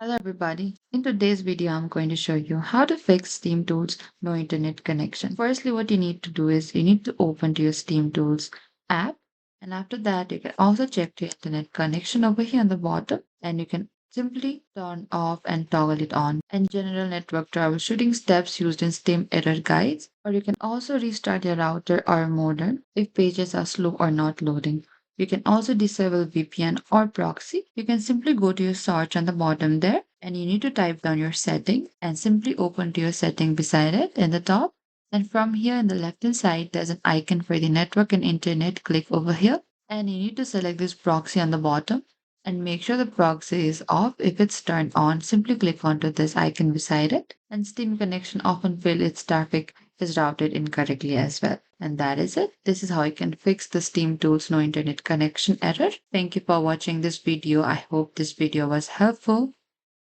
Hello everybody. In today's video, I'm going to show you how to fix SteamTools no internet connection. Firstly, what you need to do is you need to open to your SteamTools app. And after that, you can also check the internet connection over here on the bottom. And you can simply turn off and toggle it on. And general network troubleshooting steps used in Steam error guides. Or you can also restart your router or modem if pages are slow or not loading. You can also disable VPN or proxy. You can simply go to your search on the bottom there and you need to type down your setting and simply open to your setting beside it in the top. And from here in the left hand side, there's an icon for the network and internet. Click over here and you need to select this proxy on the bottom and make sure the proxy is off. If it's turned on, simply click onto this icon beside it. And Steam connection often fail its traffic is routed incorrectly as well. And that is it. This is how you can fix the SteamTools no internet connection error. Thank you for watching this video. I hope this video was helpful.